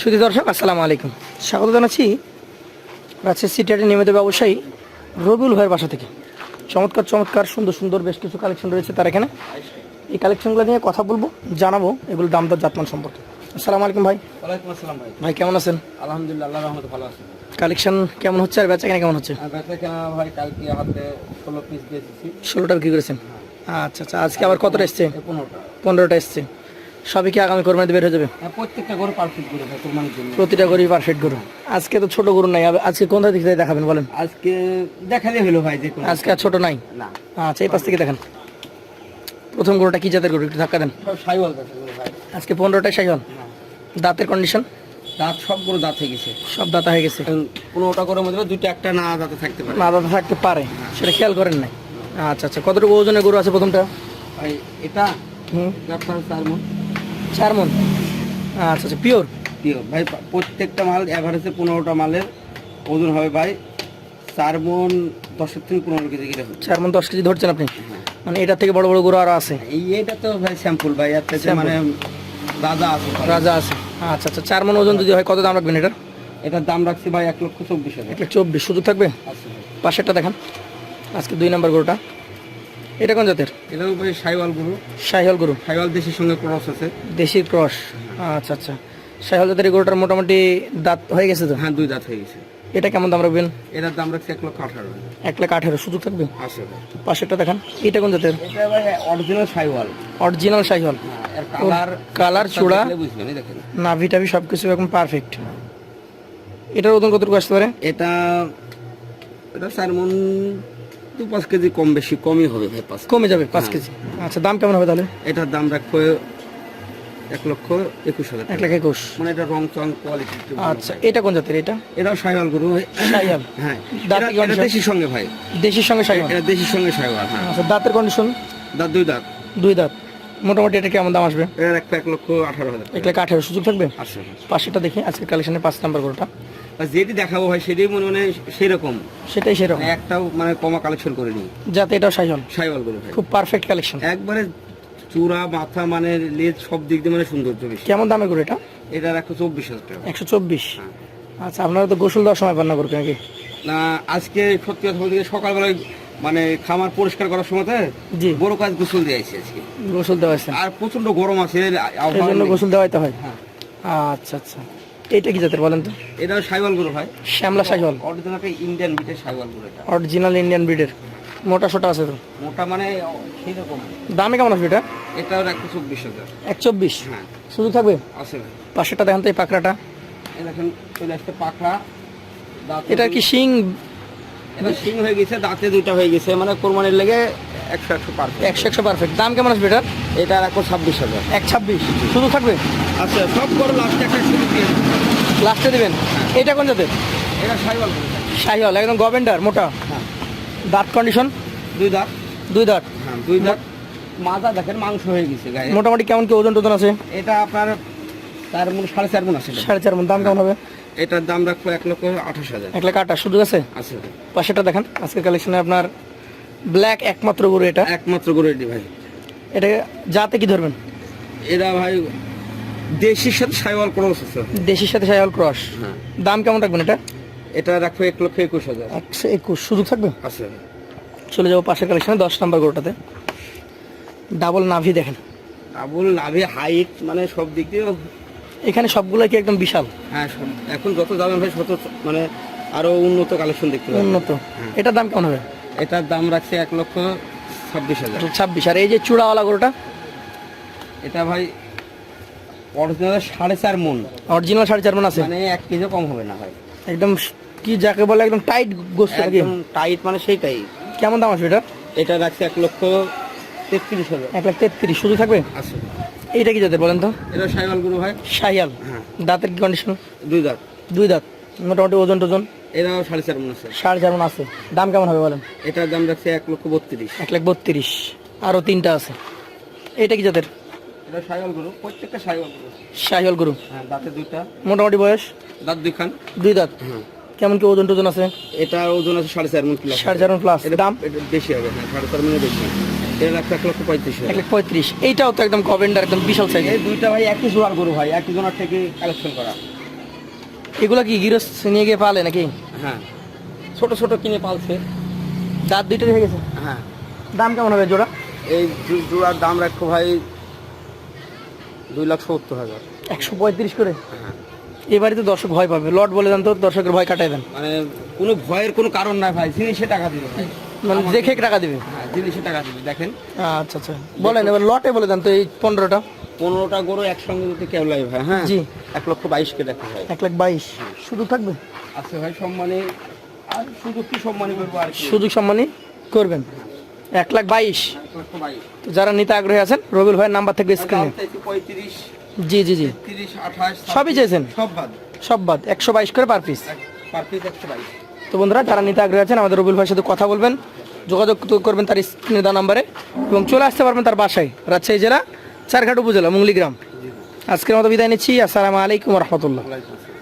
সুধী দর্শক আসসালামু আলাইকুম, স্বাগত জানাচ্ছি রাজশাহী সিটিহাটের নিয়মিত ব্যবসায়ী রবিউল ভাইয়ের বাসা থেকে। চমৎকার চমৎকার সুন্দর সুন্দর বেশ কিছু কালেকশন রয়েছে তার এখানে। এই কালেকশনগুলো নিয়ে কথা বলবো, জানাবো এগুলো দাম দর জাতমান সম্পর্কে। আসসালামু আলাইকুম ভাই। ওয়ালাইকুম আসসালাম ভাই। ভাই কেমন আছেন? আলহামদুলিল্লাহ, আল্লাহর রহমতে ভালো আছি। কালেকশন কেমন হচ্ছে আর বেচা কেনা কেমন হচ্ছে? বেচা কেনা ভাই কালকে হাতে 16 পিস দিয়েছি। 16টা বিক্রি করেছেন? আচ্ছা আচ্ছা, আজকে আবার কতটা এসছে? 15টা। 15টা এসছে। সবই কি আগামী কোরবানিতে বের হয়ে যাবে? প্রত্যেকটা গরু পারফেক্ট গরু ভাই কোরবানির জন্য। প্রতিটা গরুই পারফেক্ট গরু। আজকে তো ছোট গরু নাই, আজকে কোন দিক থেকে দেখাবেন বলেন? আজকে দেখালে হলো ভাই যে আজকে আর ছোট নাই না। আচ্ছা, এই পাশ থেকে দেখেন। প্রথম গরুটা কি জাতের গরু, একটু ধাক্কা দেন। সব সাইওয়াল বেচা গরু ভাই। আজকে 15টাই শাহিওয়াল। দাঁতের কন্ডিশন? দাঁত সব গরু দাঁত হয়ে গেছে। সব দাঁতা হয়ে গেছে। 15টা গরুর মধ্যে দুইটা একটা না দাঁতে থাকতে পারে। না দাঁতা থাকতে পারে, সেটা খেয়াল করেন নাই? আচ্ছা আচ্ছা, কতটুকু ওজনের গরু আছে প্রথমটা? ভাই এটা হুম, আপনার 4 মণ 4 মণ। আচ্ছা আচ্ছা, পিওর? পিওর ভাই। প্রত্যেকটা মাল এভারেজে 15টা মালের ওজন হবে ভাই 4 মণ 10 থেকে 15 কেজি করে হবে। 4 মণ 10 কেজি ধরছেন আপনি? মানে এটা থেকে বড় বড় গরু আরো আছে? এইটা তো ভাই স্যাম্পল ভাই, এর থেকে মানে রাজা আছে। রাজা আছে। আচ্ছা আচ্ছা, 4 মণ ওজন যদি হয় কত দাম রাখবেন এটার? এটার দাম রাখছি ভাই 1,24,000। 1,24,000 সুযোগ থাকবে? আছে ভাই। পাশেরটা দেখান। আজকে 2 নম্বর গরুটা, এটা কোন জাতের? এটাও ভাই সাইওয়াল গরু। শাহিওয়াল গরু? সাইওয়াল দেশের সঙ্গে ক্রস আছে। দেশি ক্রস। আচ্ছা আচ্ছা, শাহিওয়াল জাতের এই গরুটার মোটামুটি দাঁত হয়ে গেছে তো? হ্যাঁ, 2 দাঁত হয়ে গেছে। এটা কেমন দাম রাখবেন? এটার দাম রাখছি 1,18,000। 1,18,000 সুযোগ থাকবে? আছে ভাই। পাশেরটা দেখান। এটা কোন জাতের? এটা ভাই অরিজিনাল সাইওয়াল। অরিজিনাল শাহিওয়াল। এর কালার কালার চূড়া বুঝলেন, এই দেখেন। নাভি টাভি সবকিছু এখন পারফেক্ট। এটার ওজন কতটুকু আসতে পারে? এটা 4 মণ 2-5 কেজি কম বেশি কমই হবে ভাই। 5 কমে যাবে 5 হ্যাঁ। কেজি। আচ্ছা, দাম কেমন হবে তাহলে? এটার দাম রাখবো 1,21,000 টাকা। 1,21,000। মানে এটা রং চং কোয়ালিটি। আচ্ছা, এটা কোন জাতের? এটা এটাও সাইওয়াল গরু ভাই। শাহিওয়াল। হ্যাঁ, দাঁত এটা কি condition? দেশির সঙ্গে ভাই। দেশির সঙ্গে শাহিওয়াল? এটা দেশির সঙ্গে সাইওয়াল। হ্যাঁ, আচ্ছা, দাঁতের কন্ডিশন? দাঁত 2 দাঁত। 2 দাঁত। মোটামুটি এটা কেমন দাম আসবে? এর একটা 1,18,000 টাকা। 1,18,000 সুযোগ থাকবে? আছে। পাশেরটা দেখি, আজকের কালেকশনের 5 নাম্বার গরুটা। আর যেটি দেখাবো ভাই সেটাই মনে সেরকম, সেটাই সেরকম, মানে একটাও মানে কমা কালেকশন করে নি। যাতে এটাও শাহিওয়াল। সাইওয়াল গরু ভাই, খুব পারফেক্ট কালেকশন। একবারে চূড়া মাথা মানে লেজ সব দিক দিয়ে মানে সৌন্দর্য বেশি। কেমন দামে গরু এটা? এটার 1,24,000 টাকা। 124। হ্যাঁ। আচ্ছা, আপনারা তো গোসল দেওয়ার সময় পান না গরুকে নাকি? না, আজকে সত্যি কথা বলতে গেলে সকালবেলায় মানে খামার পরিষ্কার করার সময় জি, বড় কাজ গোসল দিয়েছি আজকে। গোসল দেওয়া আছে, আর প্রচন্ড গরম আছে, এই আবহাওয়া জন্য নেই। গোসল দেওয়াইতে হয়। হ্যাঁ। আচ্ছা আচ্ছা, এইটা কি জাতের বলেন তো? এটাও সাইওয়াল গরু ভাই। শ্যামলা শাহিওয়াল? অরিজিনাল ইন্ডিয়ান বিটের সাইওয়াল গরু এটা। অরিজিনাল ইন্ডিয়ান ব্রিডের। মোটা সোটা আছে তো? মোটা মানে সেই রকম। দামে কেমন আসবে এটা? এটাও 1,24,000। 124 হ্যাঁ, সুযোগ থাকবে? আছে ভাই। পাশেরটা দেখেন তো, এই পাকড়াটা। এই দেখেন চলে আসছে পাকড়া দাঁত। এটা কি শিং? এটা সিং হয়ে গেছে, দাঁতে 2টা হয়ে গেছে, মানে কোরবানির লেগে 100 পারফেক্ট। 100 পারফেক্ট। দাম কেমন আসবে এটা? এটা 1,26,000। 126 সুযোগ থাকবে? আচ্ছা, সব করে লাস্টে একটা শুরু দিয়ে লাস্টে দিবেন। এটা কোন জাতের? এটা সাইওয়াল গরু ভাই। শাহিওয়াল, একদম গভেন্ডার, মোটা। হ্যাঁ, দাঁত কন্ডিশন? 2 দাঁত। 2 দাঁত। হ্যাঁ, 2 দাঁত। মাজা দেখেন মাংস হয়ে গেছে গায়ে। মোটামুটি কেমন কি ওজন টোজন আছে? এটা আপনার 4 মণ 4.5 মণ আছে এটা। 4.5 মণ। দাম কেমন হবে? এটার দাম রাখবো 1,28,000। 1,28,000 সুযোগ আছে? আছে ভাই। পাশেটা দেখেন। আজকের কালেকশনে আপনার ব্ল্যাক একমাত্র গরু এটা। একমাত্র গরু এটি ভাই। এটা যাতে কি ধরবেন? এরা ভাই দেশির সাথে সাইওয়াল ক্রস আছে। দেশির সাথে শাহিওয়াল ক্রস। হ্যাঁ, দাম কেমন রাখবেন এটা? এটা রাখবো 1,21,000। 121 সুযোগ থাকবে? আছে। চলে যাবো পাশের কালেকশনে 10 নম্বর গরুটাতে। ডাবল নাভি দেখেন। ডাবল নাভি, হাইট মানে সব দিক দিয়ে। এখানে সবগুলো কি একদম বিশাল? হ্যাঁ, এখন যত যাবেন ভাই তত মানে আরো উন্নত কালেকশন দেখতে পাবেন। উন্নত। হ্যাঁ। এটার দাম কেমন হবে? এটার দাম রাখছে 1,26,000। 26। আর এই যে চূড়াওয়ালা গরুটা? এটা ভাই অরিজিনাল 4.5 মণ। অরিজিনাল 4.5 মণ আছে? মানে 1 কেজি কম হবে না ভাই। একদম কি যাকে বলে একদম টাইট গোস্ত নাকি? একদম টাইট মানে সেইটাই। কেমন দাম আসবে এটা? এটা রাখছে 1,33,000। 1,33 সুযোগ থাকবে? আছে। এইটা কি জাতের বলেন তো? এটা সাইওয়াল গরু ভাই। শাহিয়াল। হ্যাঁ, দাঁতের কি কন্ডিশন? 2 দাঁত। 2 দাঁত। মোটামুটি ওজন টোজন? এরাও 4.5 মণ আছে। 4.5 মণ আছে। দাম কেমন হবে বলেন? এটার দাম রাখছে 1,32,000। 1,32,000। আরো 3টা আছে। এইটা কি জাতের? এটা সাইওয়াল গরু, প্রত্যেকটা সাইওয়াল গরু। শাহিয়াল গরু। হ্যাঁ, দাঁতে 2টা। মোটামুটি বয়স? দাঁত 2 খান। 2 দাঁত। হ্যাঁ, কেমন কি ওজন টোজন আছে? এটা ওজন আছে 4.5 মণ প্লাস। 4.5 মণ প্লাস। এটা দাম? এটা বেশি হবে। হ্যাঁ, 4.5 মণের বেশি। এটা রাখছে 1,35,000। 1,35,000। এইটাও তো একদম গভেন্ডার, একদম বিশাল সাইজ। এই 2টা ভাই একই জোড়ার গরু ভাই, একই জোড়ার থেকে কালেকশন করা। এগুলো কি গিরস নিয়ে গিয়ে পালে নাকি? হ্যাঁ, ছোট ছোট কিনে পালছে। দাঁত দুইটা হয়ে গেছে। হ্যাঁ, দাম কেমন হবে জোড়া? এই জোড়ার দাম রাখো ভাই 2,70,000। 135 করে। হ্যাঁ, এবারে তো দর্শক ভয় পাবে, লট বলে দেন তো, দর্শকের ভয় কাটাই দেন। মানে কোনো ভয়ের কোনো কারণ নাই ভাই, জিনিসে টাকা দিবে ভাই। মানে দেখে টাকা দিবে। হ্যাঁ, জিনিসে টাকা দিবে। দেখেন আচ্ছা আচ্ছা, বলেন এবার লটে বলে দেন তো এই 15টা। 15টা গরু একসঙ্গে যদি কেউ লাই ভাই, হ্যাঁ জি। 1,22,000 দেখো ভাই। 1,22,000 শুধু থাকবে? আছে ভাই সম্মানে, আর শুধু কি সম্মানী করবো আর কি। সুযোগ সম্মানই করবেন। 1,22,000। 1,22,000 তো যারা নিতে আগ্রহী আছেন রবিউল ভাইয়ের নাম্বার থেকে স্ক্রিনে। 35, জি জি জি, 30, 28 সবই চেয়েছেন? সব বাদ, সব বাদ 122 করে পার পিস। Per piece 122। তো বন্ধুরা যারা নিতে আগ্রহী আছেন আমাদের রবিউল ভাইয়ের সাথে কথা বলবেন, যোগাযোগ তো করবেন তার স্ক্রিনে দেওয়া নাম্বারে, এবং চলে আসতে পারবেন তার বাসায়, রাজশাহী জেলা চারঘাট উপজেলা মুংলি গ্রাম। আজকের মতো বিদায় নিচ্ছি। আসসালামু আলাইকুম রহমতুল্লাহ। ওয়ালাইকুম আসসালাম।